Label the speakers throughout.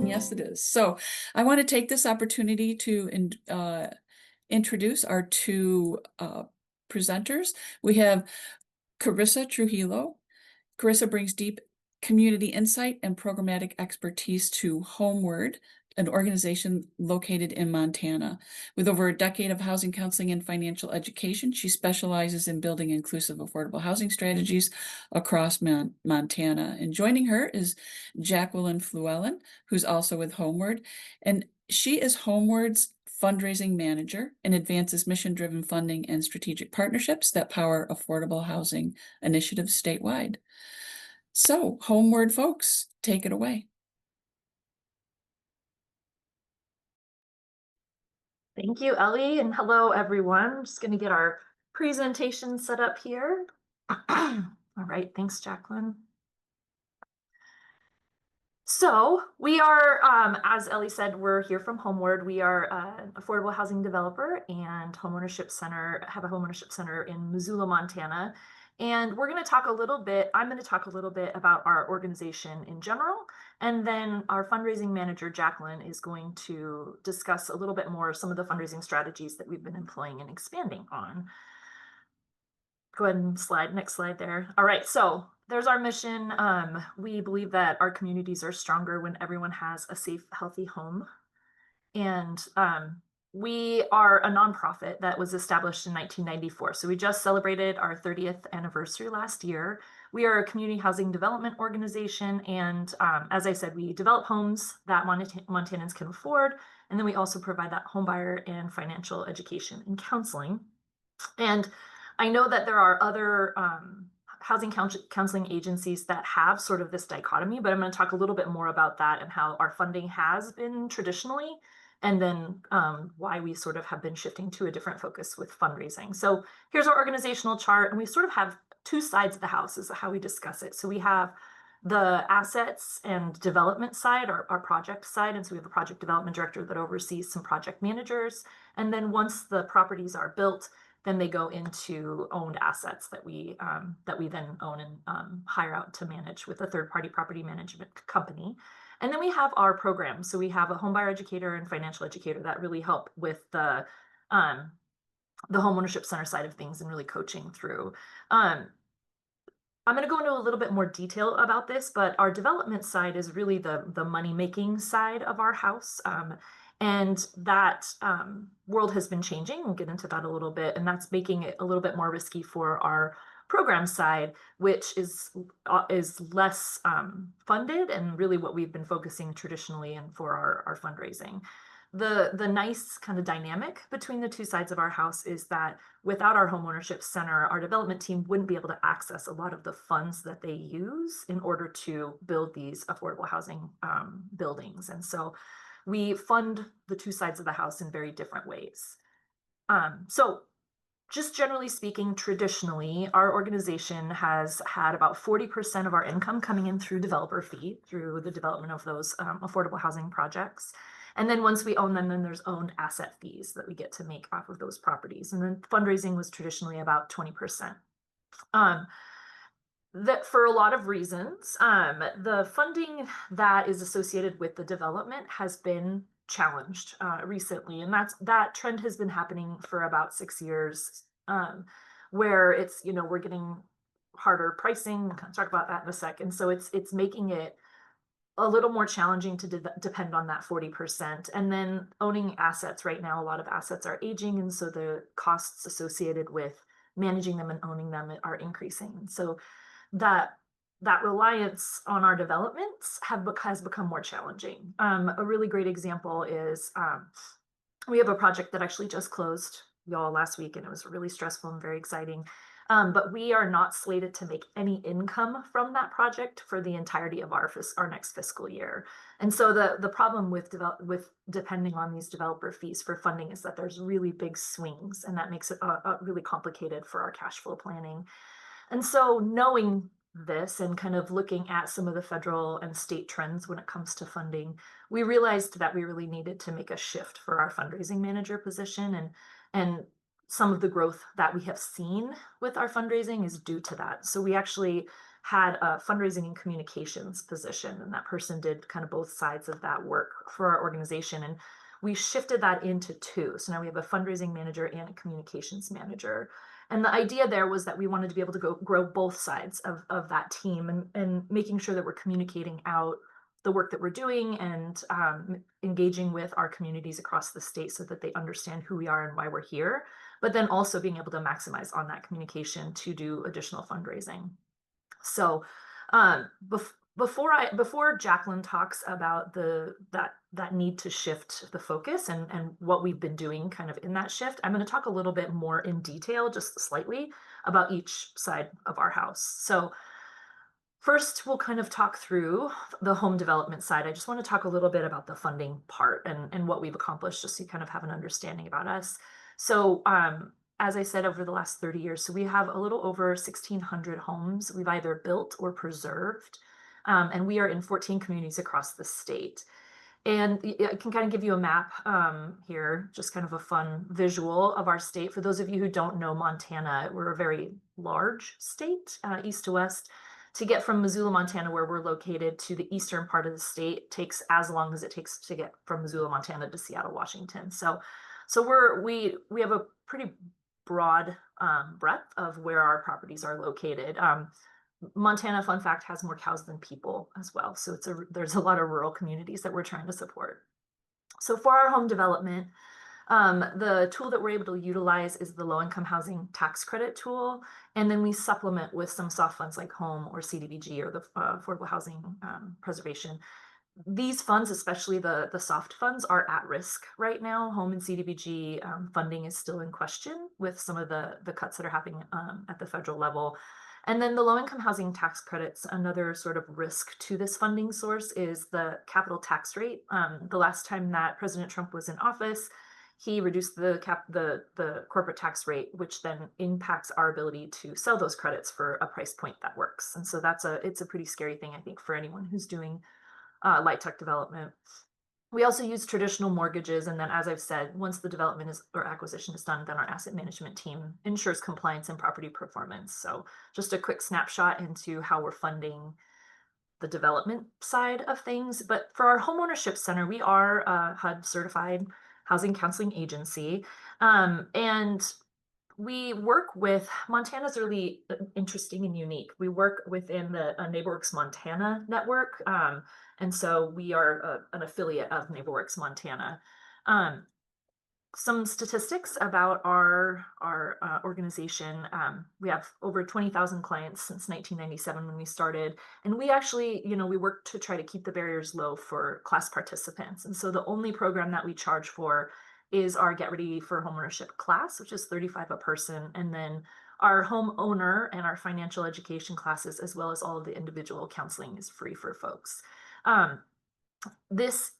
Speaker 1: Yes, it is. So I want to take this opportunity to introduce our two presenters. We have Carissa Trujillo. Carissa brings deep community insight and programmatic expertise to Homeward, an organization located in Montana. With over a decade of housing counseling and financial education, she specializes in building inclusive, affordable housing strategies across Montana. And joining her is Jacqueline Fluellen, who's also with Homeward. And she is Homeward's fundraising manager and advances mission-driven funding and strategic partnerships that power affordable housing initiatives statewide. So, Homeward folks, take it away.
Speaker 2: Thank you, Ellie, and hello, everyone. I'm just going to get our presentation set up here. All right, thanks, Jacqueline. So we are, as Ellie said, we're here from Homeward. We are an affordable housing developer and homeownership center, have a homeownership center in Missoula, Montana. And we're going to talk a little bit, I'm going to talk a little bit about our organization in general. And then our fundraising manager, Jacqueline, is going to discuss a little bit more some of the fundraising strategies that we've been employing and expanding on. Go ahead and next slide there. All right, so there's our mission. We believe that our communities are stronger when everyone has a safe, healthy home. And we are a nonprofit that was established in 1994. So we just celebrated our 30th anniversary last year. We are a community housing development organization. And as I said, we develop homes that Montanans can afford. And then we also provide that homebuyer and financial education and counseling. And I know that there are other housing counseling agencies that have sort of this dichotomy, but I'm going to talk a little bit more about that and how our funding has been traditionally, and then why we sort of have been shifting to a different focus with fundraising. So here's our organizational chart, and we sort of have two sides of the house is how we discuss it. So we have the assets and development side, our project side, and so we have a project development director that oversees some project managers. And then once the properties are built, then they go into owned assets that we then own and hire out to manage with a third-party property management company. And then we have our programs. So we have a homebuyer educator and financial educator that really help with the homeownership center side of things and really coaching through. I'm going to go into a little bit more detail about this, but our development side is really the money-making side of our house. And that world has been changing. We'll get into that a little bit. And that's making it a little bit more risky for our program side, which is less funded and really what we've been focusing traditionally and for our fundraising. The nice kind of dynamic between the two sides of our house is that without our homeownership center, our development team wouldn't be able to access a lot of the funds that they use in order to build these affordable housing buildings. And so we fund the two sides of the house in very different ways. So just generally speaking, traditionally, our organization has had about 40% of our income coming in through developer fee, through the development of those affordable housing projects. And then once we own them, then there's owned asset fees that we get to make off of those properties. And then fundraising was traditionally about 20%. That for a lot of reasons, the funding that is associated with the development has been challenged recently, and that trend has been happening for about 6 years, where it's we're getting harder pricing. We'll talk about that in a sec, and so it's making it a little more challenging to depend on that 40%. And then owning assets right now, a lot of assets are aging, and so the costs associated with managing them and owning them are increasing, and so that reliance on our developments has become more challenging. A really great example is we have a project that actually just closed, y'all, last week, and it was really stressful and very exciting. But we are not slated to make any income from that project for the entirety of our next fiscal year. And so the problem with depending on these developer fees for funding is that there's really big swings, and that makes it really complicated for our cash flow planning. And so knowing this and kind of looking at some of the federal and state trends when it comes to funding, we realized that we really needed to make a shift for our fundraising manager position, and some of the growth that we have seen with our fundraising is due to that. So we actually had a fundraising and communications position, and that person did kind of both sides of that work for our organization. And we shifted that into two. So now we have a fundraising manager and a communications manager. And the idea there was that we wanted to be able to grow both sides of that team, and making sure that we're communicating out the work that we're doing, and engaging with our communities across the state so that they understand who we are and why we're here, but then also being able to maximize on that communication to do additional fundraising. So, before Jacqueline talks about that need to shift the focus, and what we've been doing kind of in that shift, I'm going to talk a little bit more in detail, just slightly, about each side of our house. So first, we'll kind of talk through the home development side. I just want to talk a little bit about the funding part, and what we've accomplished, just so you kind of have an understanding about us. So, as I said, over the last 30 years, so we have a little over 1,600 homes we've either built or preserved, and we are in 14 communities across the state. And I can kind of give you a map here, just kind of a fun visual of our state. For those of you who don't know Montana, we're a very large state, east to west. To get from Missoula, Montana, where we're located, to the eastern part of the state takes as long as it takes to get from Missoula, Montana to Seattle, Washington. So we have a pretty broad breadth of where our properties are located. Montana, fun fact, has more cows than people as well. So there's a lot of rural communities that we're trying to support. So for our home development, the tool that we're able to utilize is the low-income housing tax credit tool, and then we supplement with some soft funds like home or CDBG, or the affordable housing preservation. These funds, especially the soft funds, are at risk right now. Home and CDBG funding is still in question with some of the cuts that are happening at the federal level. And then the low-income housing tax credits, another sort of risk to this funding source is the capital tax rate. The last time that President Trump was in office, he reduced the corporate tax rate, which then impacts our ability to sell those credits for a price point that works. And so it's a pretty scary thing, I think, for anyone who's doing light tech development. We also use traditional mortgages, and then, as I've said, once the development is or acquisition is done, then our asset management team ensures compliance and property performance. So just a quick snapshot into how we're funding the development side of things. But for our homeownership center, we are a HUD certified housing counseling agency, and we work with Montana's really interesting and unique. We work within the NeighborWorks Montana network, and so we are an affiliate of NeighborWorks Montana. Um, some statistics about our organization. We have over 20,000 clients since 1997 when we started, and we actually, we work to try to keep the barriers low for class participants. And so the only program that we charge for is our Get Ready for Homeownership class, which is $35 a person, and then our homeowner and our financial education classes, as well as all of the individual counseling, is free for folks. This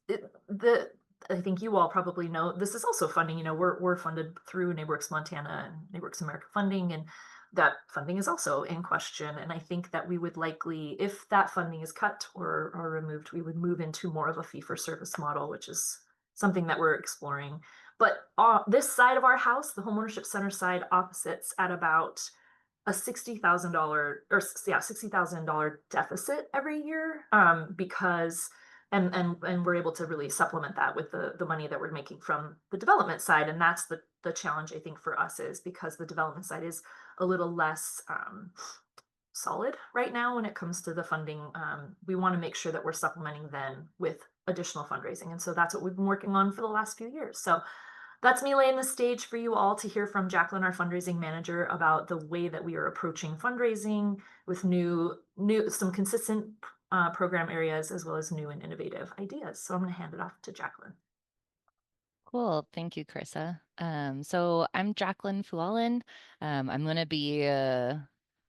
Speaker 2: the I think you all probably know this is also funding. We're funded through NeighborWorks Montana and NeighborWorks America funding, and that funding is also in question. And I think that we would likely, if that funding is cut or removed, we would move into more of a fee-for-service model, which is something that we're exploring. But this side of our house, the homeownership center side, opposites at about a $60,000 deficit every year, because and we're able to really supplement that with the money that we're making from the development side. And that's the challenge, I think, for us, is because the development side is a little less solid right now when it comes to the funding. We want to make sure that we're supplementing then with additional fundraising, and so that's what we've been working on for the last few years. So that's me laying the stage for you all to hear from Jacqueline, our fundraising manager, about the way that we are approaching fundraising with some consistent program areas, as well as new and innovative ideas. So I'm going to hand it off to Jacqueline.
Speaker 3: Cool. Thank you, Carissa. So I'm Jacqueline Fuallen. I'm going to be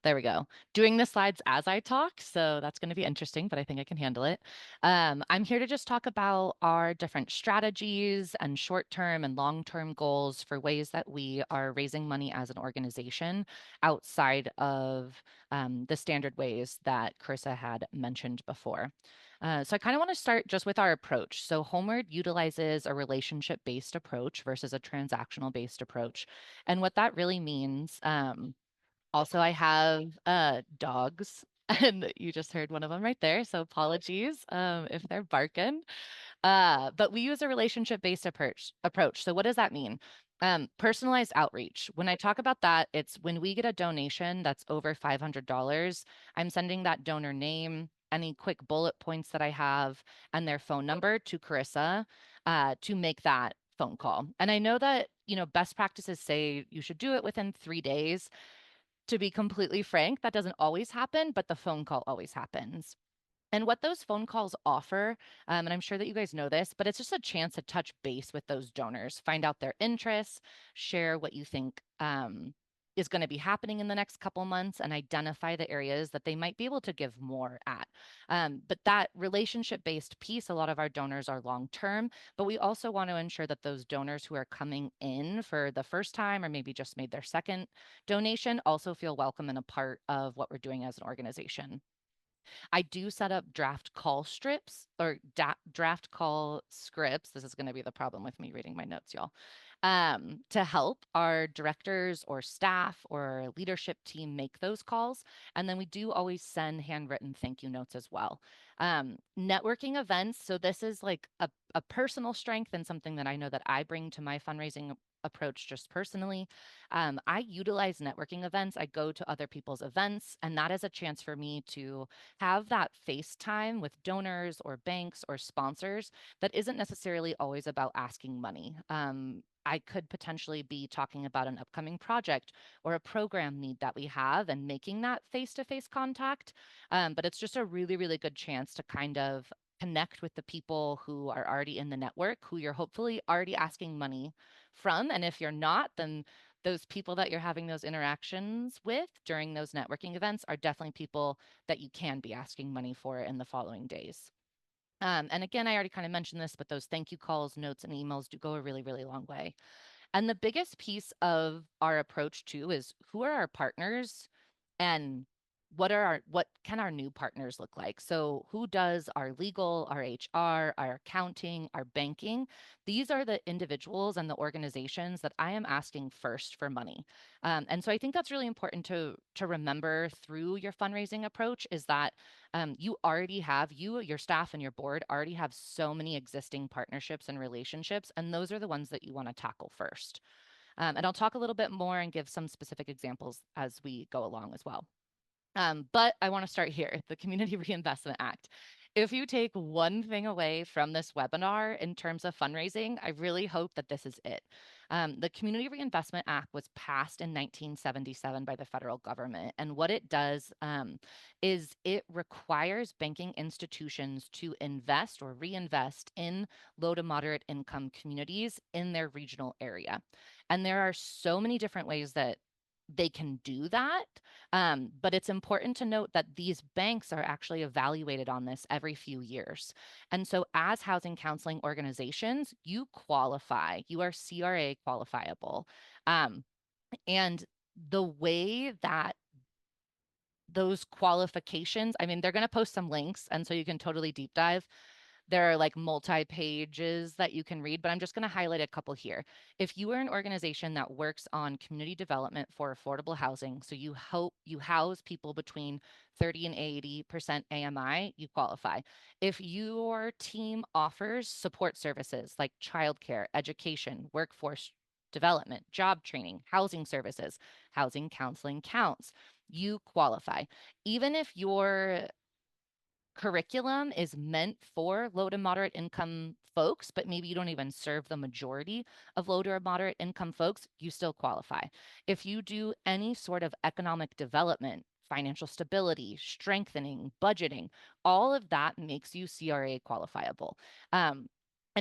Speaker 3: There we go. Doing the slides as I talk, so that's going to be interesting, but I think I can handle it. I'm here to just talk about our different strategies and short-term and long-term goals for ways that we are raising money as an organization outside of the standard ways that Carissa had mentioned before. So I kind of want to start just with our approach. So Homeward utilizes a relationship-based approach versus a transactional-based approach. And what that really means, also, I have dogs, and you just heard one of them right there. So apologies if they're barking. But we use a relationship-based approach. So what does that mean? Personalized outreach. When I talk about that, it's when we get a donation that's over $500, I'm sending that donor name, any quick bullet points that I have, and their phone number to Carissa to make that phone call. And I know that, best practices say you should do it within 3 days. To be completely frank, that doesn't always happen, but the phone call always happens. And what those phone calls offer, and I'm sure that you guys know this, but it's just a chance to touch base with those donors, find out their interests, share what you think is going to be happening in the next couple months, and identify the areas that they might be able to give more at. But that relationship-based piece, a lot of our donors are long-term, but we also want to ensure that those donors who are coming in for the first time or maybe just made their second donation also feel welcome and a part of what we're doing as an organization. I do set up draft call strips or draft call scripts. This is going to be the problem with me reading my notes, y'all. To help our directors or staff or leadership team make those calls. And then we do always send handwritten thank you notes as well. Networking events. So this is like a personal strength and something that I know that I bring to my fundraising approach just personally. I utilize networking events. I go to other people's events, and that is a chance for me to have that FaceTime with donors or banks or sponsors that isn't necessarily always about asking money. I could potentially be talking about an upcoming project or a program need that we have and making that face-to-face contact. But it's just a really, really good chance to kind of connect with the people who are already in the network, who you're hopefully already asking money from. And if you're not, then those people that you're having those interactions with during those networking events are definitely people that you can be asking money for in the following days. And again, I already kind of mentioned this, but those thank you calls, notes, and emails do go a really, really long way. And the biggest piece of our approach too is who are our partners and what can our new partners look like? So who does our legal, our HR, our accounting, our banking? These are the individuals and the organizations that I am asking first for money. And so I think that's really important to remember through your fundraising approach is that you already have, your staff and your board already have so many existing partnerships and relationships, and those are the ones that you want to tackle first. And I'll talk a little bit more and give some specific examples as we go along as well. But I want to start here, the Community Reinvestment Act. If you take one thing away from this webinar in terms of fundraising, I really hope that this is it. The Community Reinvestment Act was passed in 1977 by the federal government. And what it does is it requires banking institutions to invest or reinvest in low to moderate income communities in their regional area. And there are so many different ways that they can do that. But it's important to note that these banks are actually evaluated on this every few years. And so as housing counseling organizations, you qualify, you are CRA qualifiable. And the way that those qualifications, I mean, they're going to post some links, and so you can totally deep dive. There are like multi-pages that you can read, but I'm just going to highlight a couple here. If you are an organization that works on community development for affordable housing, so you house people between 30 and 80% AMI, you qualify. If your team offers support services like childcare, education, workforce development, job training, housing services, housing counseling counts, you qualify. Even if your curriculum is meant for low to moderate income folks, but maybe you don't even serve the majority of low to moderate income folks, you still qualify. If you do any sort of economic development, financial stability, strengthening, budgeting, all of that makes you CRA qualifiable. And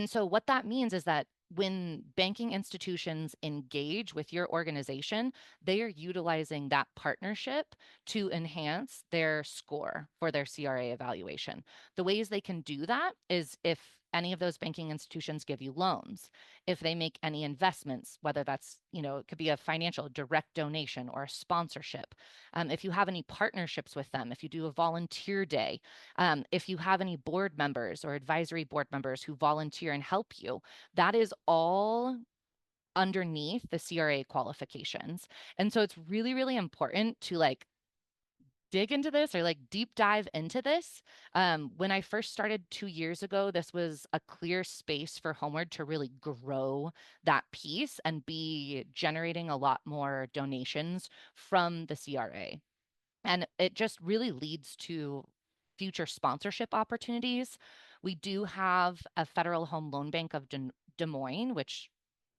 Speaker 3: so what that means is that when banking institutions engage with your organization, they are utilizing that partnership to enhance their score for their CRA evaluation. The ways they can do that is if any of those banking institutions give you loans, if they make any investments, whether that's, it could be a financial direct donation or a sponsorship. If you have any partnerships with them, if you do a volunteer day, if you have any board members or advisory board members who volunteer and help you, that is all underneath the CRA qualifications. And so it's really, really important to dig into this or deep dive into this. When I first started 2 years ago, this was a clear space for Homeward to really grow that piece and be generating a lot more donations from the CRA. And it just really leads to future sponsorship opportunities. We do have a Federal Home Loan Bank of Des Moines, which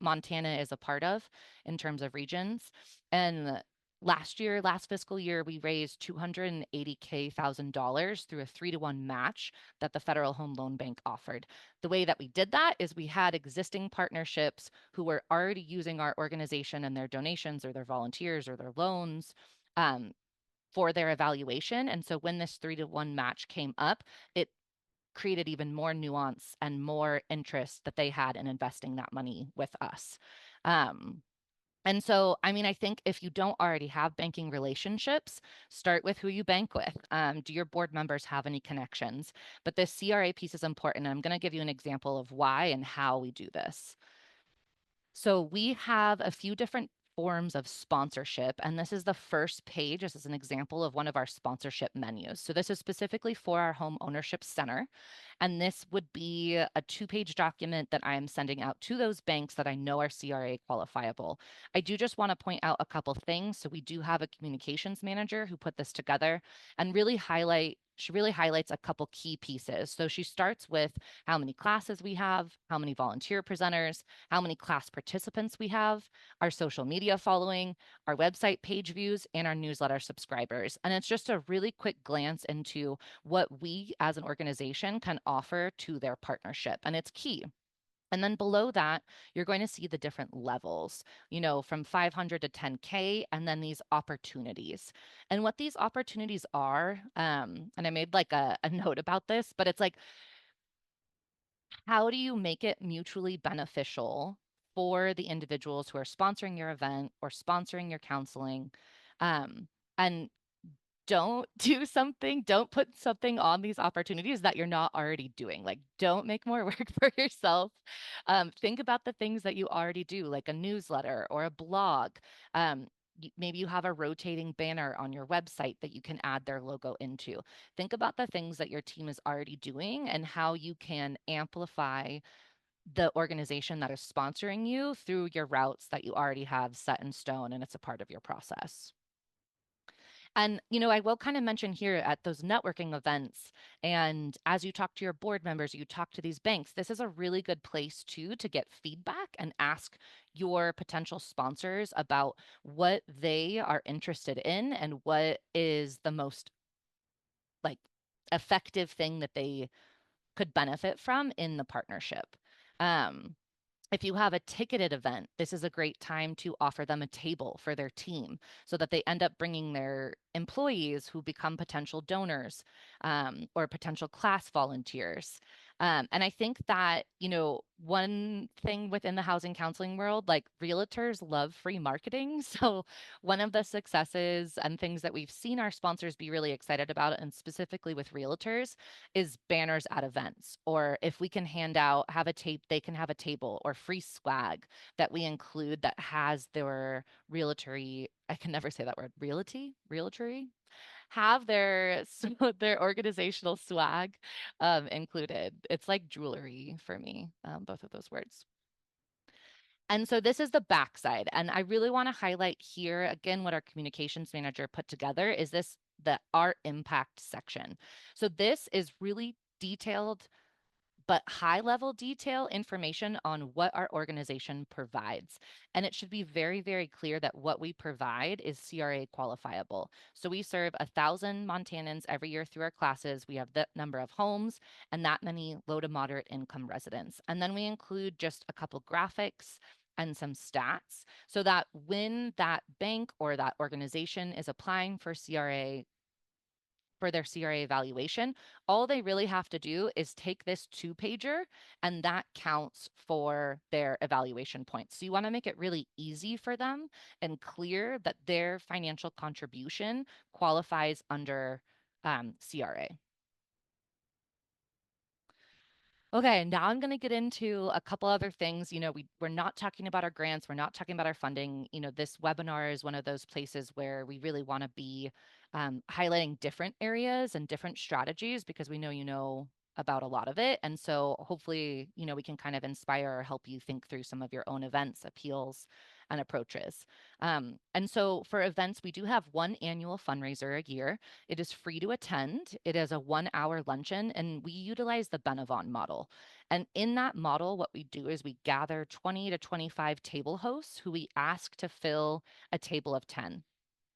Speaker 3: Montana is a part of in terms of regions. And last fiscal year, we raised $280,000 through a 3-to-1 match that the Federal Home Loan Bank offered. The way that we did that is we had existing partnerships who were already using our organization and their donations or their volunteers or their loans for their evaluation. And so when this 3-to-1 match came up, it created even more nuance and more interest that they had in investing that money with us. And so, I think if you don't already have banking relationships, start with who you bank with. Do your board members have any connections? But this CRA piece is important. And I'm going to give you an example of why and how we do this. So we have a few different forms of sponsorship, and this is the first page. This is an example of one of our sponsorship menus. So this is specifically for our home ownership center, and this would be a 2-page document that I am sending out to those banks that I know are CRA qualifiable. I do just want to point out a couple things. So we do have a communications manager who put this together and she really highlights a couple key pieces. So she starts with how many classes we have, how many volunteer presenters, how many class participants we have, our social media following, our website page views, and our newsletter subscribers. And it's just a really quick glance into what we as an organization can offer to their partnership. And it's key. And then below that, you're going to see the different levels, from 500 to 10K, and then these opportunities. And what these opportunities are, and I made a note about this, but it's how do you make it mutually beneficial for the individuals who are sponsoring your event or sponsoring your counseling? And don't don't put something on these opportunities that you're not already doing. Don't make more work for yourself. Think about the things that you already do, like a newsletter or a blog. Maybe you have a rotating banner on your website that you can add their logo into. Think about the things that your team is already doing and how you can amplify the organization that is sponsoring you through your routes that you already have set in stone, and it's a part of your process. And, I will kind of mention here at those networking events, and as you talk to your board members, you talk to these banks, this is a really good place too to get feedback and ask your potential sponsors about what they are interested in and what is the most effective thing that they could benefit from in the partnership. If you have a ticketed event, this is a great time to offer them a table for their team so that they end up bringing their employees who become potential donors or potential class volunteers. And I think that, one thing within the housing counseling world, realtors love free marketing. So one of the successes and things that we've seen our sponsors be really excited about, and specifically with realtors, is banners at events. Or if we can they can have a table or free swag that we include that has their realtory, I can never say that word, realtory, have their their organizational swag included. It's like jewelry for me, both of those words. And so this is the backside. And I really want to highlight here again what our communications manager put together is our impact section. So this is really detailed but high-level detail information on what our organization provides. And it should be very, very clear that what we provide is CRA qualifiable. So we serve 1,000 Montanans every year through our classes. We have that number of homes and that many low to moderate income residents. And then we include just a couple graphics and some stats so that when that bank or that organization is applying for their CRA evaluation, all they really have to do is take this 2-pager and that counts for their evaluation points. So you want to make it really easy for them and clear that their financial contribution qualifies under CRA. Okay, now I'm going to get into a couple other things. We're not talking about our grants. We're not talking about our funding. This webinar is one of those places where we really want to be highlighting different areas and different strategies because we know you know about a lot of it. And so hopefully, we can kind of inspire or help you think through some of your own events, appeals, and approaches. And so for events, we do have one annual fundraiser a year. It is free to attend. It is a 1-hour luncheon, and we utilize the Benavon model. And in that model, what we do is we gather 20 to 25 table hosts who we ask to fill a table of 10.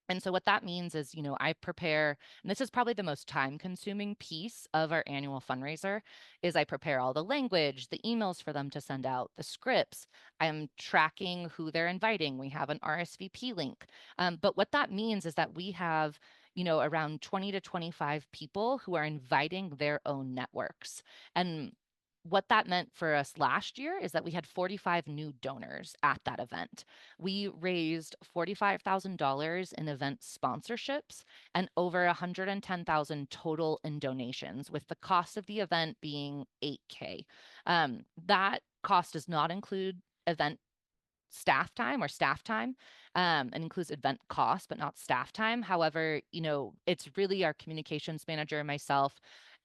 Speaker 3: And so what that means is, I prepare, and this is probably the most time-consuming piece of our annual fundraiser, is I prepare all the language, the emails for them to send out, the scripts. I'm tracking who they're inviting. We have an RSVP link. But what that means is that we have, around 20 to 25 people who are inviting their own networks. And what that meant for us last year is that we had 45 new donors at that event. We raised $45,000 in event sponsorships and over $110,000 total in donations, with the cost of the event being $8K. That cost does not include event staff time. And includes event costs, but not staff time. However, it's really our communications manager, myself,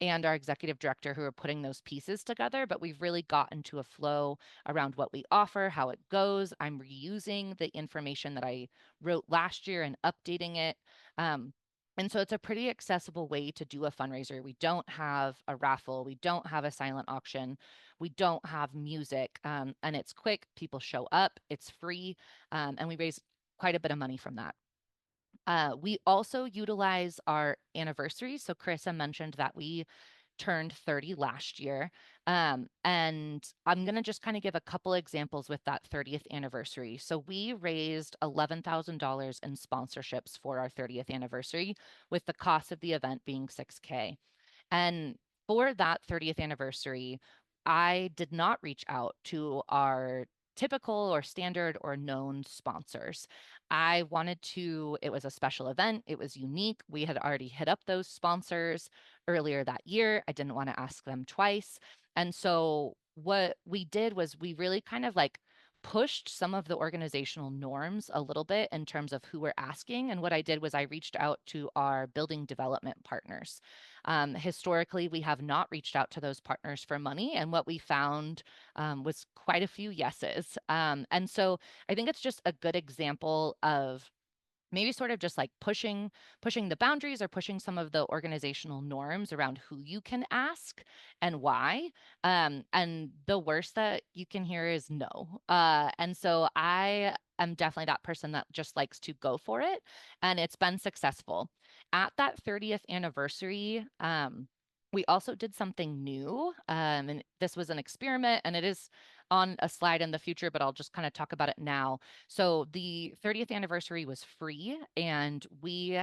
Speaker 3: and our executive director who are putting those pieces together. But we've really gotten to a flow around what we offer, how it goes. I'm reusing the information that I wrote last year and updating it. And so it's a pretty accessible way to do a fundraiser. We don't have a raffle. We don't have a silent auction. We don't have music. And it's quick. People show up. It's free. And we raise quite a bit of money from that. We also utilize our anniversaries. So Carissa mentioned that we turned 30 last year. And I'm going to just kind of give a couple examples with that 30th anniversary. So we raised $11,000 in sponsorships for our 30th anniversary, with the cost of the event being $6K. And for that 30th anniversary, I did not reach out to our typical or standard or known sponsors. It was a special event. It was unique. We had already hit up those sponsors earlier that year. I didn't want to ask them twice. And so what we did was we really kind of pushed some of the organizational norms a little bit in terms of who we're asking. And what I did was I reached out to our building development partners. Historically, we have not reached out to those partners for money. And what we found was quite a few yeses. And so I think it's just a good example of maybe sort of just pushing the boundaries or pushing some of the organizational norms around who you can ask and why. And the worst that you can hear is no. And so I am definitely that person that just likes to go for it. And it's been successful. At that 30th anniversary, we also did something new. And this was an experiment, and it is on a slide in the future, but I'll just kind of talk about it now. So the 30th anniversary was free, and we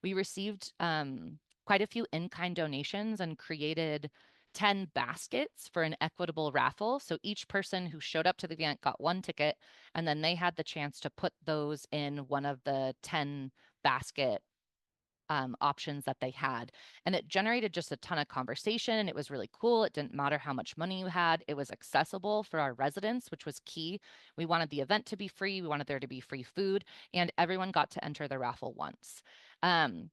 Speaker 3: received quite a few in-kind donations and created 10 baskets for an equitable raffle. So each person who showed up to the event got one ticket, and then they had the chance to put those in one of the 10 basket options that they had. And it generated just a ton of conversation. It was really cool. It didn't matter how much money you had. It was accessible for our residents, which was key. We wanted the event to be free. We wanted there to be free food, and everyone got to enter the raffle once. And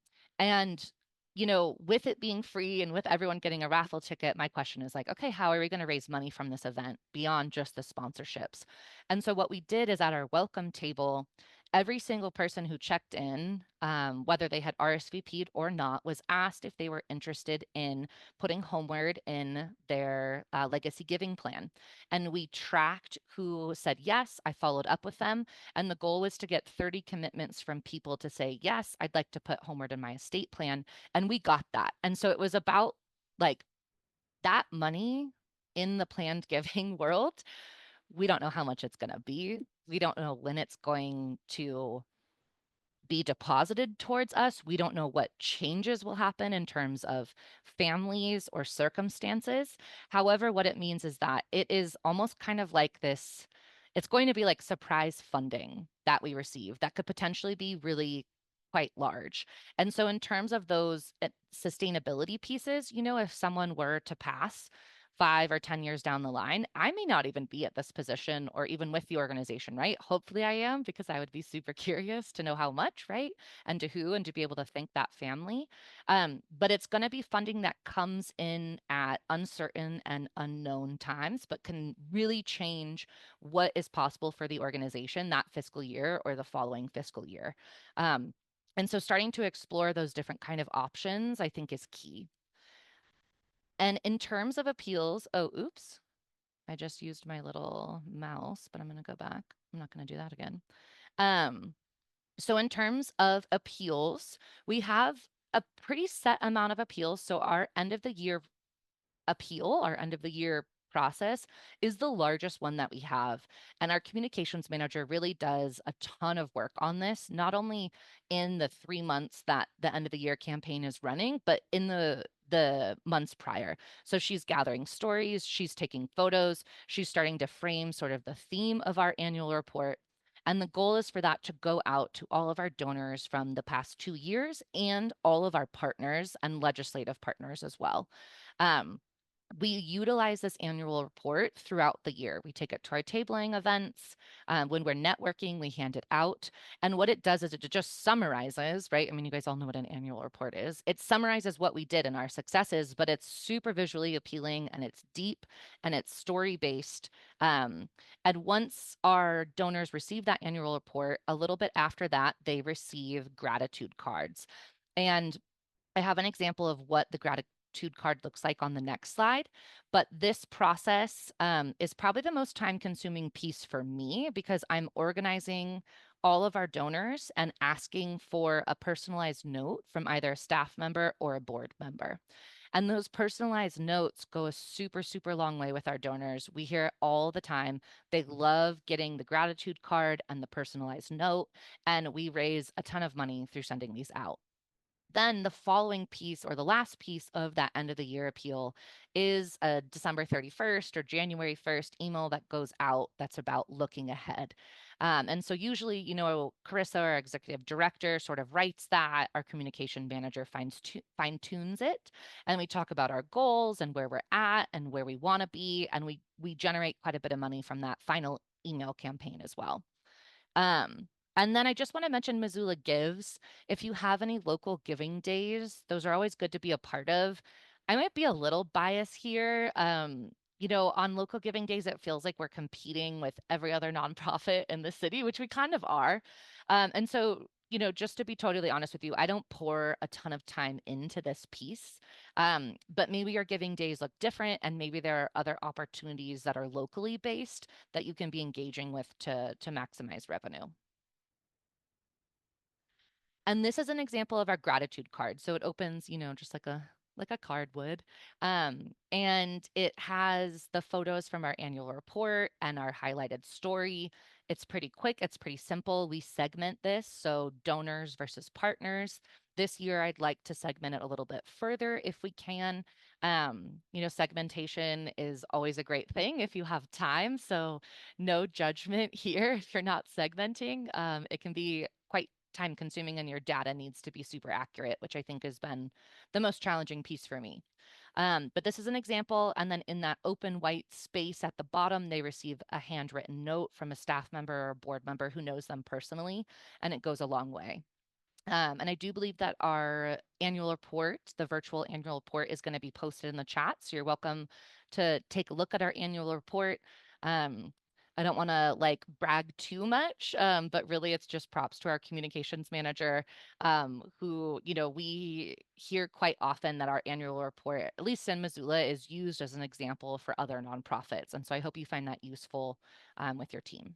Speaker 3: with it being free and with everyone getting a raffle ticket, my question is okay, how are we going to raise money from this event beyond just the sponsorships? And so what we did is at our welcome table, every single person who checked in, whether they had RSVP'd or not, was asked if they were interested in putting Homeward in their legacy giving plan. And we tracked who said yes. I followed up with them. And the goal was to get 30 commitments from people to say, yes, I'd like to put Homeward in my estate plan. And we got that. And so it was about like that money in the planned giving world. We don't know how much it's going to be. We don't know when it's going to be deposited towards us. We don't know what changes will happen in terms of families or circumstances. However, what it means is that it is almost kind of like this, it's going to be like surprise funding that we receive that could potentially be really quite large. And so in terms of those sustainability pieces, if someone were to pass 5 or 10 years down the line, I may not even be at this position or even with the organization, right? Hopefully I am, because I would be super curious to know how much, right? And to who, and to be able to thank that family. But it's going to be funding that comes in at uncertain and unknown times, but can really change what is possible for the organization that fiscal year or the following fiscal year. And so starting to explore those different kind of options, I think, is key. And in terms of appeals, oh, oops, I just used my little mouse, but I'm going to go back. I'm not going to do that again. So in terms of appeals, we have a pretty set amount of appeals. So our end of the year appeal, our end of the year process, is the largest one that we have. And our communications manager really does a ton of work on this, not only in the 3 months that the end of the year campaign is running, but in the months prior. So she's gathering stories, she's taking photos, she's starting to frame sort of the theme of our annual report. And the goal is for that to go out to all of our donors from the past 2 years and all of our partners and legislative partners as well. We utilize this annual report throughout the year. We take it to our tabling events. When we're networking, we hand it out. And what it does is it just summarizes, right? I mean, you guys all know what an annual report is. It summarizes what we did and our successes, but it's super visually appealing, and it's deep, and it's story-based. And once our donors receive that annual report, a little bit after that, they receive gratitude cards. And I have an example of what the gratitude card looks like on the next slide. But this process is probably the most time-consuming piece for me, because I'm organizing all of our donors and asking for a personalized note from either a staff member or a board member. And those personalized notes go a super, super long way with our donors. We hear it all the time. They love getting the gratitude card and the personalized note, and we raise a ton of money through sending these out. Then the following piece, or the last piece of that end of the year appeal, is a December 31st or January 1st email that goes out that's about looking ahead. And so usually, Carissa, our executive director, sort of writes that. Our communication manager fine tunes it. And we talk about our goals and where we're at and where we want to be. And we generate quite a bit of money from that final email campaign as well. And then I just want to mention Missoula Gives. If you have any local giving days, those are always good to be a part of. I might be a little biased here. On local giving days, it feels like we're competing with every other nonprofit in the city, which we kind of are. And so, just to be totally honest with you, I don't pour a ton of time into this piece. But maybe your giving days look different, and maybe there are other opportunities that are locally based that you can be engaging with to maximize revenue. And this is an example of our gratitude card. So it opens, just like a card would. And it has the photos from our annual report and our highlighted story. It's pretty quick, it's pretty simple. We segment this, so donors versus partners. This year, I'd like to segment it a little bit further if we can. Segmentation is always a great thing if you have time. So no judgment here if you're not segmenting. It can be quite time consuming, and your data needs to be super accurate, which I think has been the most challenging piece for me. But this is an example. And then in that open white space at the bottom, they receive a handwritten note from a staff member or board member who knows them personally, and it goes a long way. And I do believe that our annual report, the virtual annual report, is going to be posted in the chat. So you're welcome to take a look at our annual report. I don't want to like brag too much, but really it's just props to our communications manager, who, we hear quite often that our annual report, at least in Missoula, is used as an example for other nonprofits. And so I hope you find that useful with your team.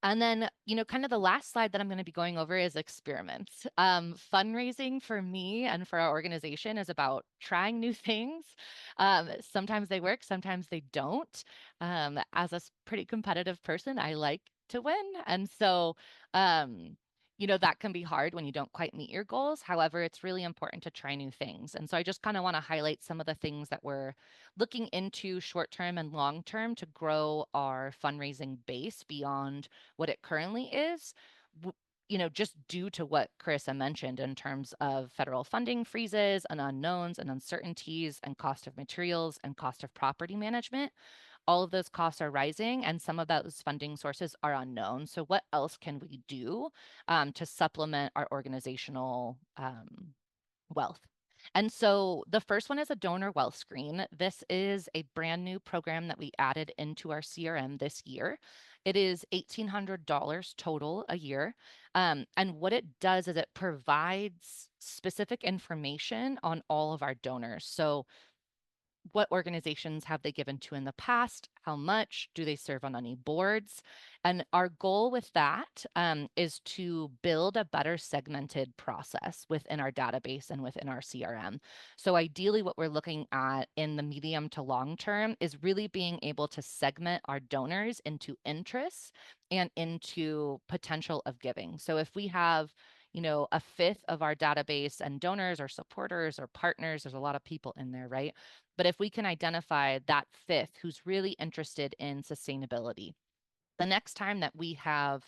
Speaker 3: And then, kind of the last slide that I'm going to be going over is experiments. Fundraising for me and for our organization is about trying new things. Sometimes they work, sometimes they don't. As a pretty competitive person, I like to win. And so, that can be hard when you don't quite meet your goals. However, it's really important to try new things. And so I just kind of want to highlight some of the things that we're looking into short term and long term to grow our fundraising base beyond what it currently is, just due to what Carissa mentioned in terms of federal funding freezes and unknowns and uncertainties and cost of materials and cost of property management. All of those costs are rising and some of those funding sources are unknown. So what else can we do to supplement our organizational wealth? And so the first one is a donor wealth screen. This is a brand new program that we added into our CRM this year. It is $1,800 total a year. And what it does is it provides specific information on all of our donors. So what organizations have they given to in the past? How much? Do they serve on any boards? And our goal with that is to build a better segmented process within our database and within our CRM. So ideally, what we're looking at in the medium to long term is really being able to segment our donors into interests and into potential of giving. So if we have a fifth of our database and donors or supporters or partners, there's a lot of people in there, right? But if we can identify that fifth who's really interested in sustainability, the next time that we have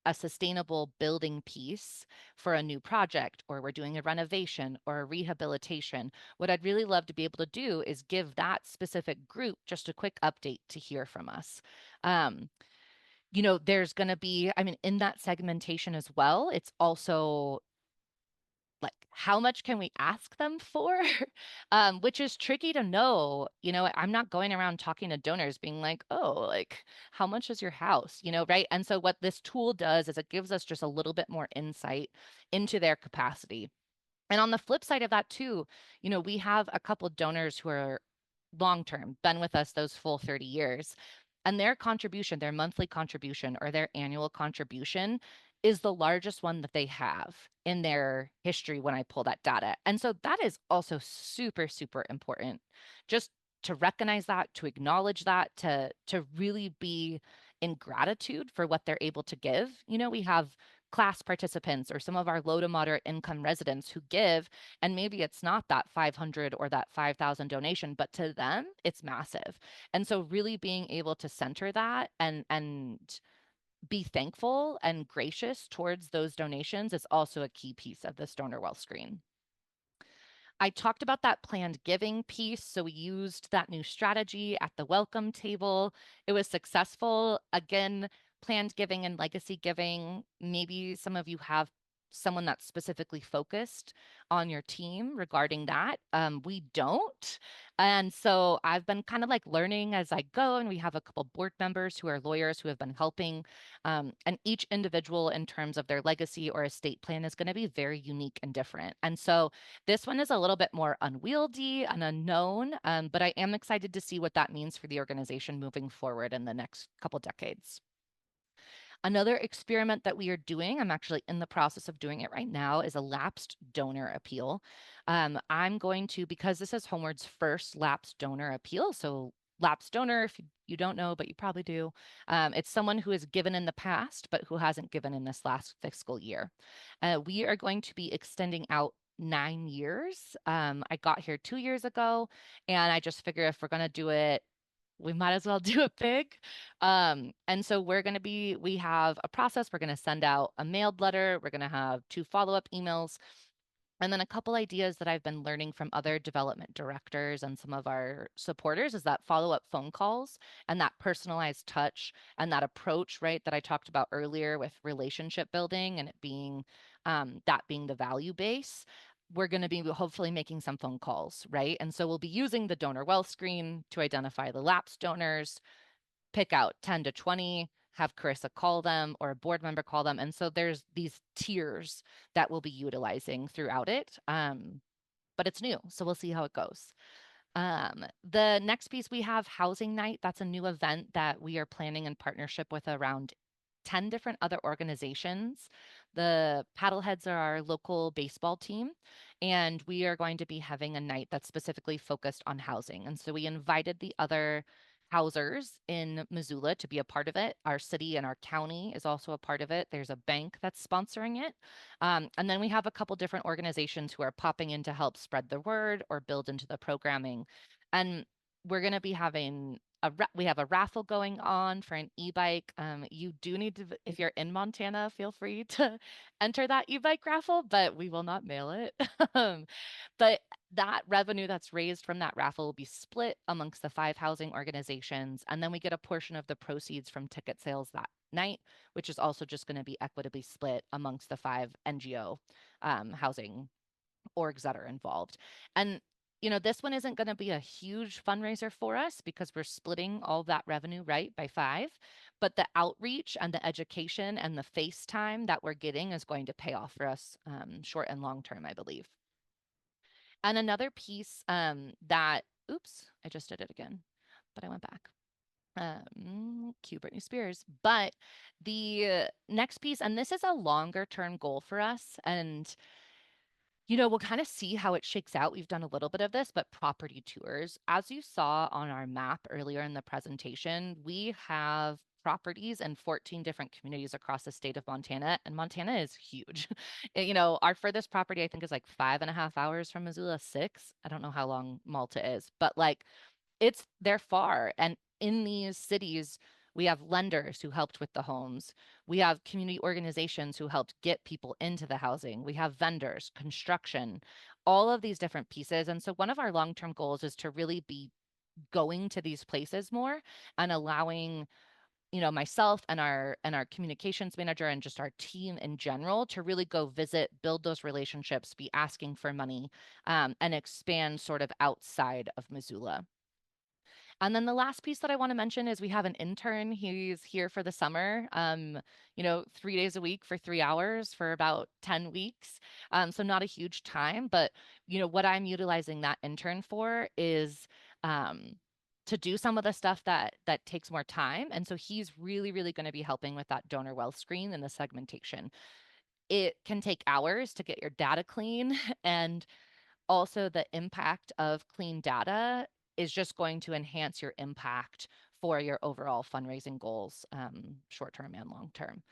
Speaker 3: a sustainable building piece for a new project, or we're doing a renovation or a rehabilitation, what I'd really love to be able to do is give that specific group just a quick update to hear from us. There's going to be, in that segmentation as well, it's also like how much can we ask them for, which is tricky to know. I'm not going around talking to donors being like, oh, like how much is your house, right? And so what this tool does is it gives us just a little bit more insight into their capacity. And on the flip side of that too, we have a couple donors who are long term, been with us those full 30 years. And their contribution, their monthly contribution or their annual contribution is the largest one that they have in their history when I pull that data. And so that is also super, super important. Just to recognize that, to acknowledge that, to really be in gratitude for what they're able to give. We have class participants or some of our low to moderate income residents who give, and maybe it's not that 500 or that 5,000 donation, but to them it's massive. And so really being able to center that and be thankful and gracious towards those donations is also a key piece of this donor wealth screen. I talked about that planned giving piece. So we used that new strategy at the welcome table. It was successful. Again, planned giving and legacy giving. Maybe some of you have someone that's specifically focused on your team regarding that. We don't. And so I've been kind of like learning as I go, and we have a couple board members who are lawyers who have been helping. And each individual in terms of their legacy or estate plan is going to be very unique and different. And so this one is a little bit more unwieldy and unknown, but I am excited to see what that means for the organization moving forward in the next couple decades. Another experiment that we are doing, I'm actually in the process of doing it right now, is a lapsed donor appeal. I'm going to, because this is Homeward's first lapsed donor appeal, so lapsed donor, if you don't know, but you probably do, it's someone who has given in the past, but who hasn't given in this last fiscal year. We are going to be extending out 9 years. I got here 2 years ago, and I just figure if we're going to do it, we might as well do it big. And so we have a process. We're going to send out a mailed letter. We're going to have 2 follow-up emails. And then a couple ideas that I've been learning from other development directors and some of our supporters is that follow-up phone calls and that personalized touch and that approach, right, that I talked about earlier with relationship building and it being that being the value base. We're going to be hopefully making some phone calls, right? And so we'll be using the donor wealth screen to identify the lapsed donors, pick out 10 to 20, have Carissa call them or a board member call them. And so there's these tiers that we'll be utilizing throughout it. But it's new, so we'll see how it goes. The next piece we have Housing Night. That's a new event that we are planning in partnership with around 10 different other organizations. The Paddleheads are our local baseball team, and we are going to be having a night that's specifically focused on housing. And so we invited the other housers in Missoula to be a part of it. Our city and our county is also a part of it. There's a bank that's sponsoring it. And then we have a couple different organizations who are popping in to help spread the word or build into the programming. And we're going to be having we have a raffle going on for an e-bike. You do need to, if you're in Montana, feel free to enter that e-bike raffle, but we will not mail it. But that revenue that's raised from that raffle will be split amongst the 5 housing organizations. And then we get a portion of the proceeds from ticket sales that night, which is also just going to be equitably split amongst the 5 NGO housing orgs that are involved. And this one isn't going to be a huge fundraiser for us because we're splitting all that revenue, right, by 5. But the outreach and the education and the face time that we're getting is going to pay off for us short and long term, I believe. And another piece that, oops, I just did it again, but I went back. Cue Britney Spears. But the next piece, and this is a longer term goal for us, and we'll kind of see how it shakes out. We've done a little bit of this, but property tours. As you saw on our map earlier in the presentation, we have properties in 14 different communities across the state of Montana, and Montana is huge. Our furthest property, I think, is like 5.5 hours from Missoula, 6. I don't know how long Malta is, but they're far. And in these cities, we have lenders who helped with the homes. We have community organizations who helped get people into the housing. We have vendors, construction, all of these different pieces. And so one of our long-term goals is to really be going to these places more and allowing myself and our communications manager and just our team in general to really go visit, build those relationships, be asking for money, and expand sort of outside of Missoula. And then the last piece that I want to mention is we have an intern. He's here for the summer, 3 days a week for 3 hours for about 10 weeks. So not a huge time, but what I'm utilizing that intern for is to do some of the stuff that takes more time. And so he's really, really going to be helping with that donor wealth screen and the segmentation. It can take hours to get your data clean, and also the impact of clean data is just going to enhance your impact for your overall fundraising goals, short term and long term.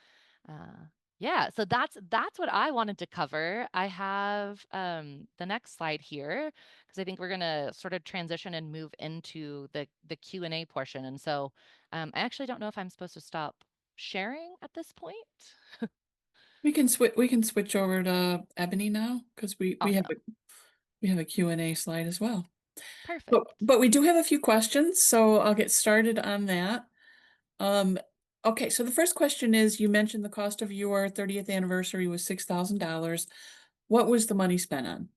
Speaker 3: Yeah, so that's what I wanted to cover. I have the next slide here because I think we're gonna sort of transition and move into the Q&A portion. And so I actually don't know if I'm supposed to stop sharing at this point.
Speaker 1: We can switch over to Ebony now because we have
Speaker 3: Awesome.
Speaker 1: we have a Q&A slide as well.
Speaker 3: Perfect.
Speaker 1: But we do have a few questions, so I'll get started on that. Okay, so the first question is, you mentioned the cost of your 30th anniversary was $6,000. What was the money spent on?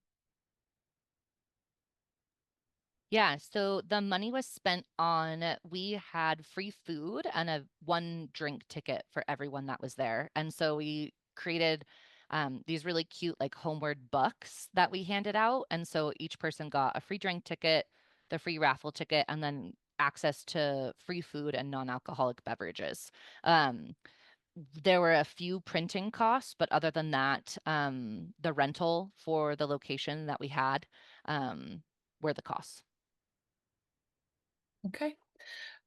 Speaker 3: Yeah, so the money was spent on, we had free food and a 1 drink ticket for everyone that was there. And so we created these really cute like homeward bucks that we handed out. And so each person got a free drink ticket, the free raffle ticket, and then access to free food and non-alcoholic beverages. There were a few printing costs, but other than that, the rental for the location that we had were the costs.
Speaker 1: Okay.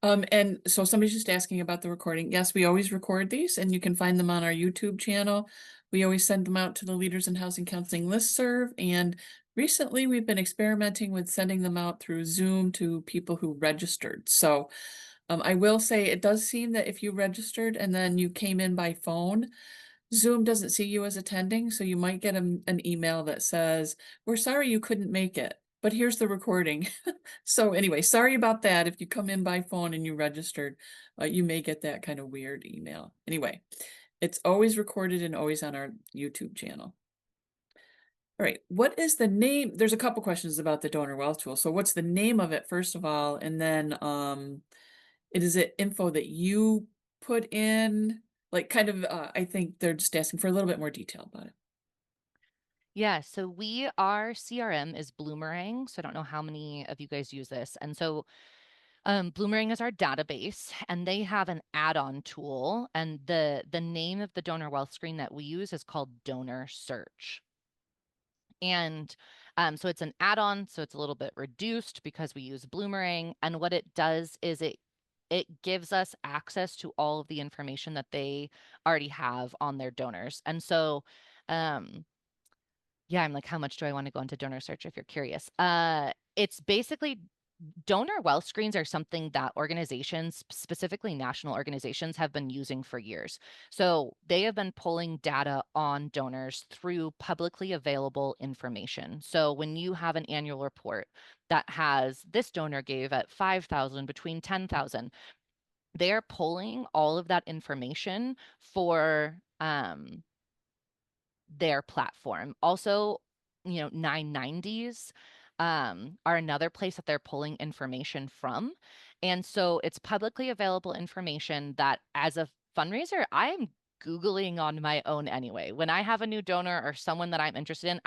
Speaker 1: And so somebody's just asking about the recording. Yes, we always record these, and you can find them on our YouTube channel. We always send them out to the Leaders in Housing Counseling listserv, and recently we've been experimenting with sending them out through Zoom to people who registered. So I will say it does seem that if you registered and then you came in by phone, Zoom doesn't see you as attending, so you might get an email that says, "We're sorry you couldn't make it, but here's the recording." So anyway, sorry about that. If you come in by phone and you registered, you may get that kind of weird email. Anyway, it's always recorded and always on our YouTube channel. All right, what is the name? There's a couple questions about the donor wealth tool. So what's the name of it, first of all? And then Is it info that you put in? Like kind of, I think they're just asking for a little bit more detail about it.
Speaker 3: Yeah, so our CRM is Bloomerang. So I don't know how many of you guys use this. And so Bloomerang is our database, and they have an add-on tool. And the name of the donor wealth screen that we use is called Donor Search. And so it's an add-on, so it's a little bit reduced because we use Bloomerang. And what it does is it gives us access to all of the information that they already have on their donors. And so yeah, I'm like, how much do I want to go into donor search if you're curious? It's basically donor wealth screens are something that organizations, specifically national organizations, have been using for years. So they have been pulling data on donors through publicly available information. So when you have an annual report that has this donor gave at 5,000 between 10,000, they're pulling all of that information for their platform. Also, 990s are another place that they're pulling information from. And so it's publicly available information that as a fundraiser, I'm Googling on my own anyway. When I have a new donor or someone that I'm interested in,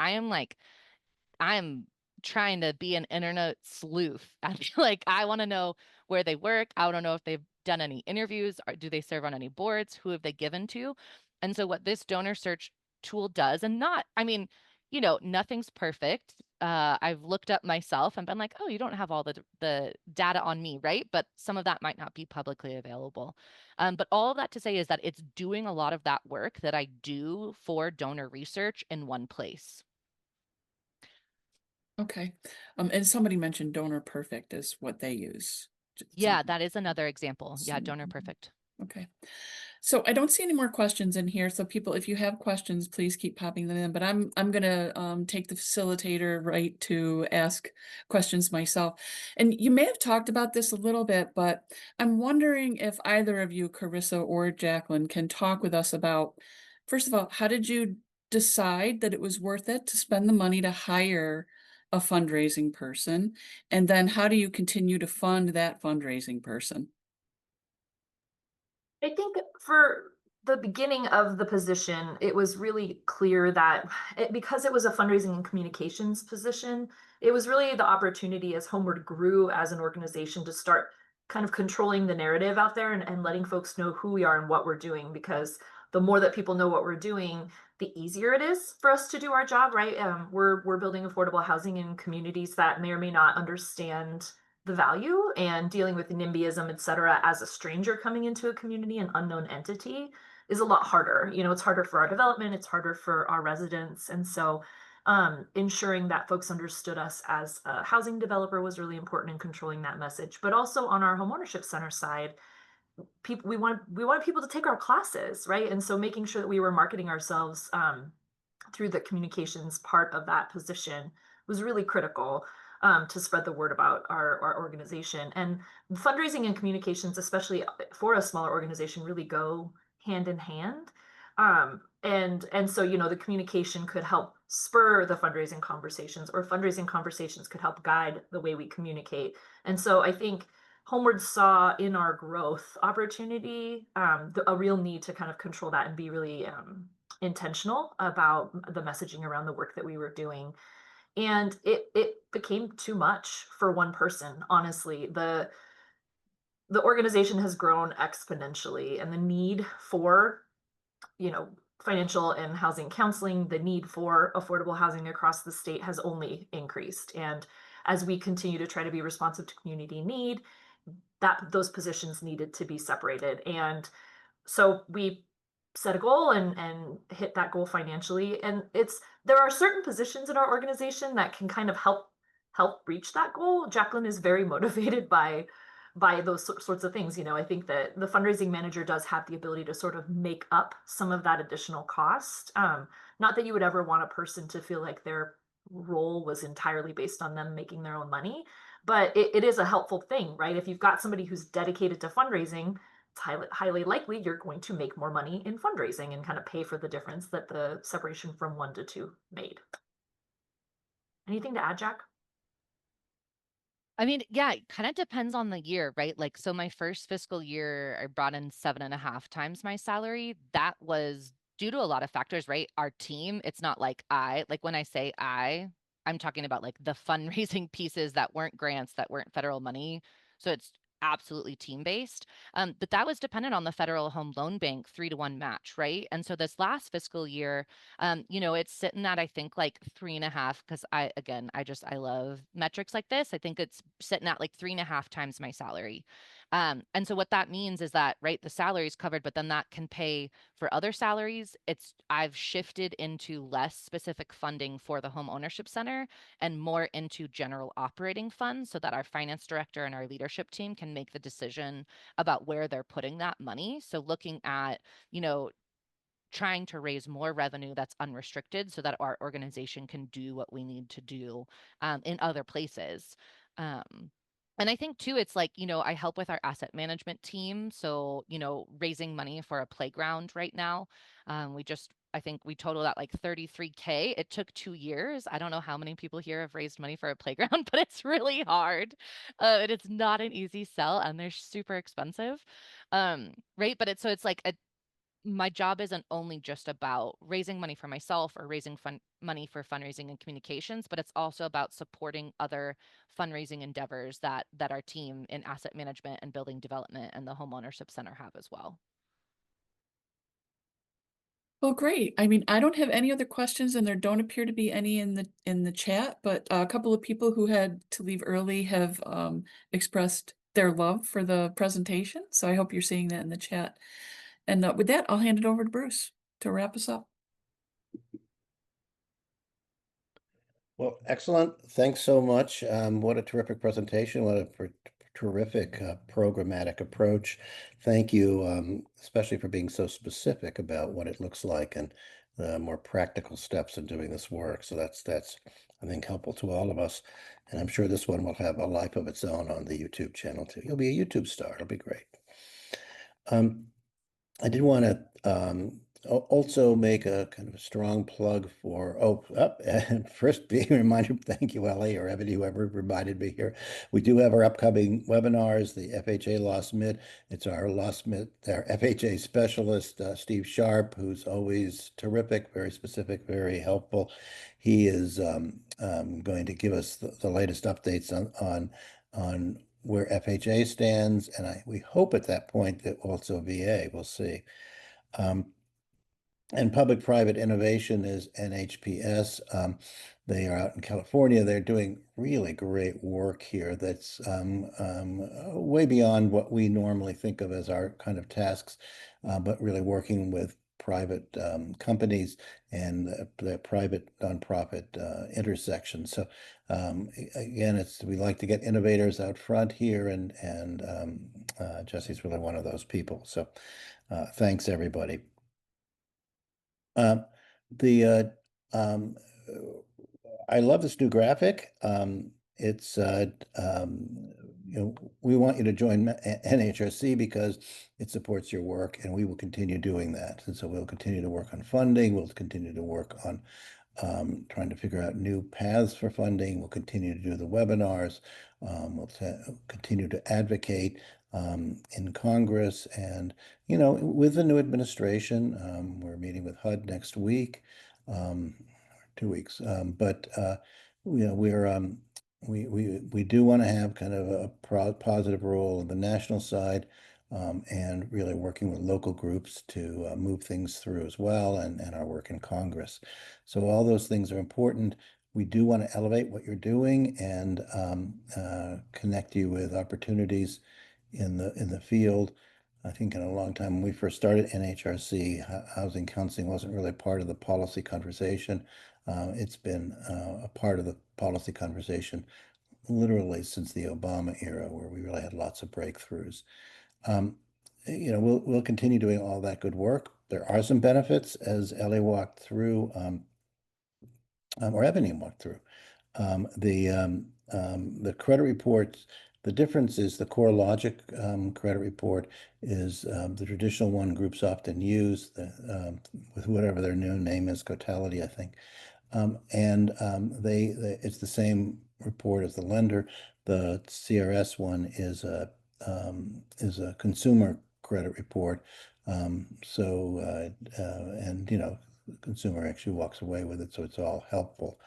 Speaker 3: I'm trying to be an internet sleuth. I feel like I want to know where they work. I want to know if they've done any interviews, or do they serve on any boards? Who have they given to? And so what this donor search tool does, and not, I mean, nothing's perfect. I've looked up myself and been like, oh, you don't have all the data on me, right? But some of that might not be publicly available. But all of that to say is that it's doing a lot of that work that I do for donor research in one place.
Speaker 1: Okay. And somebody mentioned Donor Perfect is what they use.
Speaker 3: Yeah, that is another example. Yeah,
Speaker 1: Some-
Speaker 3: donor perfect.
Speaker 1: Okay. So I don't see any more questions in here. So people, if you have questions, please keep popping them in. But I'm gonna take the facilitator right to ask questions myself. And you may have talked about this a little bit, but I'm wondering if either of you, Carissa or Jacqueline, can talk with us about, first of all, how did you decide that it was worth it to spend the money to hire a fundraising person? And then how do you continue to fund that fundraising person?
Speaker 2: I think for the beginning of the position, it was really clear that because it was a fundraising and communications position, it was really the opportunity as Homeward grew as an organization to start kind of controlling the narrative out there and letting folks know who we are and what we're doing. Because the more that people know what we're doing, the easier it is for us to do our job, right? We're building affordable housing in communities that may or may not understand the value, and dealing with NIMBYism, et cetera, as a stranger coming into a community, an unknown entity, is a lot harder. It's harder for our development, it's harder for our residents. And so ensuring that folks understood us as a housing developer was really important in controlling that message. But also on our homeownership center side, we wanted people to take our classes, right? And so making sure that we were marketing ourselves through the communications part of that position was really critical to spread the word about our organization. And fundraising and communications, especially for a smaller organization, really go hand in hand. And so, the communication could help spur the fundraising conversations, or fundraising conversations could help guide the way we communicate. And so I think Homeward saw in our growth opportunity a real need to kind of control that and be really intentional about the messaging around the work that we were doing. And it became too much for one person. Honestly, the organization has grown exponentially, and the need for financial and housing counseling, the need for affordable housing across the state has only increased. And as we continue to try to be responsive to community need, that those positions needed to be separated. And so we set a goal and hit that goal financially. And there are certain positions in our organization that can kind of help reach that goal. Jacqueline is very motivated by those sorts of things. I think that the fundraising manager does have the ability to sort of make up some of that additional cost. Not that you would ever want a person to feel like their role was entirely based on them making their own money, but it is a helpful thing, right? If you've got somebody who's dedicated to fundraising, it's highly likely you're going to make more money in fundraising and kind of pay for the difference that the separation from 1 to 2 made. Anything to add, Jack?
Speaker 3: I mean, yeah, it kind of depends on the year, right? Like, so my first fiscal year, I brought in 7.5 times my salary. That was due to a lot of factors, right? Our team, it's not like when I say I'm talking about like the fundraising pieces that weren't grants, that weren't federal money. So it's absolutely team based. But that was dependent on the Federal Home Loan Bank 3-to-1 match, right? And so this last fiscal year, it's sitting at, I think, like 3.5, because I love metrics like this. I think it's sitting at like 3.5 times my salary. And so what that means is that, right, the salary is covered, but then that can pay for other salaries. I've shifted into less specific funding for the home ownership center and more into general operating funds so that our finance director and our leadership team can make the decision about where they're putting that money. So looking at, you know, trying to raise more revenue that's unrestricted so that our organization can do what we need to do in other places. Um, and I think too, it's like, I help with our asset management team. So, raising money for a playground right now. I think we totaled at like 33K. It took 2 years. I don't know how many people here have raised money for a playground, but it's really hard. And it's not an easy sell and they're super expensive. Right. But it's like my job isn't only just about raising money for myself or raising money for fundraising and communications, but it's also about supporting other fundraising endeavors that our team in asset management and building development and the homeownership center have as well.
Speaker 1: Well, great. I mean, I don't have any other questions and there don't appear to be any in the chat, but a couple of people who had to leave early have expressed their love for the presentation. So I hope you're seeing that in the chat. And with that, I'll hand it over to Bruce to wrap us up.
Speaker 4: Well, excellent. Thanks so much. What a terrific presentation. What a terrific programmatic approach. Thank you, especially for being so specific about what it looks like and the more practical steps in doing this work. So that's I think helpful to all of us. And I'm sure this one will have a life of its own on the YouTube channel too. You'll be a YouTube star. It'll be great. I did want to also make a kind of a strong plug for, first being reminded, thank you, Ellie or Ebony, whoever reminded me here. We do have our upcoming webinars, the FHA Lost Mid. It's our FHA specialist, Steve Sharp, who's always terrific, very specific, very helpful. He is going to give us the latest updates on where FHA stands, and we hope at that point that also VA, we'll see. And public-private innovation is NHPS. They are out in California. They're doing really great work here that's way beyond what we normally think of as our kind of tasks, but really working with private companies and the private nonprofit intersection. So again, we like to get innovators out front here, and Jesse's really one of those people. So thanks, everybody. The I love this new graphic. It's we want you to join NHRC because it supports your work, and we will continue doing that. And so we'll continue to work on funding. We'll continue to work on trying to figure out new paths for funding. We'll continue to do the webinars. We'll continue to advocate in Congress. And, with the new administration, we're meeting with HUD next week, 2 weeks. But, we do want to have kind of a positive role on the national side. And really working with local groups to move things through as well, and our work in Congress. So all those things are important. We do want to elevate what you're doing and connect you with opportunities in the field. I think in a long time, when we first started NHRC, housing counseling wasn't really part of the policy conversation. It's been a part of the policy conversation literally since the Obama era, where we really had lots of breakthroughs. We'll continue doing all that good work. There are some benefits, as Ellie walked through, or Ebony walked through. The credit reports, the difference is the core logic credit report is the traditional one groups often use, with whatever their new name is, Totality, I think. It's the same report as the lender, The CRS one is a consumer credit report. And the consumer actually walks away with it, so it's all helpful.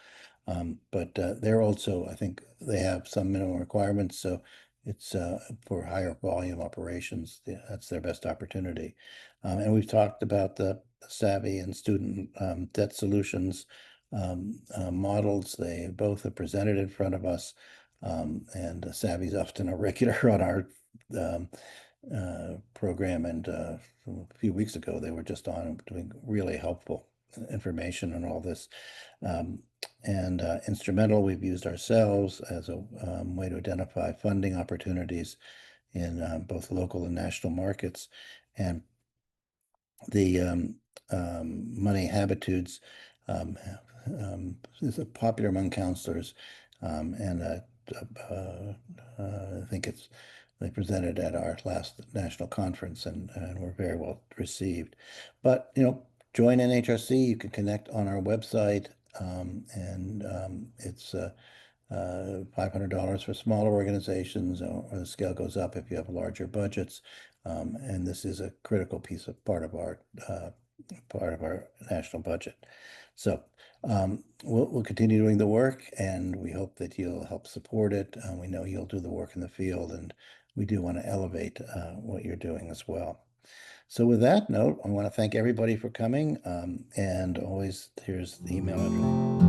Speaker 4: But they're also, I think they have some minimum requirements, so it's for higher volume operations, that's their best opportunity. And we've talked about the Savvy and student debt solutions models. They both are presented in front of us, and Savvy's often a regular on our program. And a few weeks ago, they were just on doing really helpful information on all this. And Instrumental, we've used ourselves as a way to identify funding opportunities in both local and national markets. And the Money Habitudes is popular among counselors, and I think they presented at our last national conference, and were very well received. But join NHRC. You can connect on our website, and it's $500 for smaller organizations, or the scale goes up if you have larger budgets. And this is a critical part of our national budget. So we'll continue doing the work, and we hope that you'll help support it. We know you'll do the work in the field, and we do want to elevate what you're doing as well. So with that note, I want to thank everybody for coming, and always, here's the email address.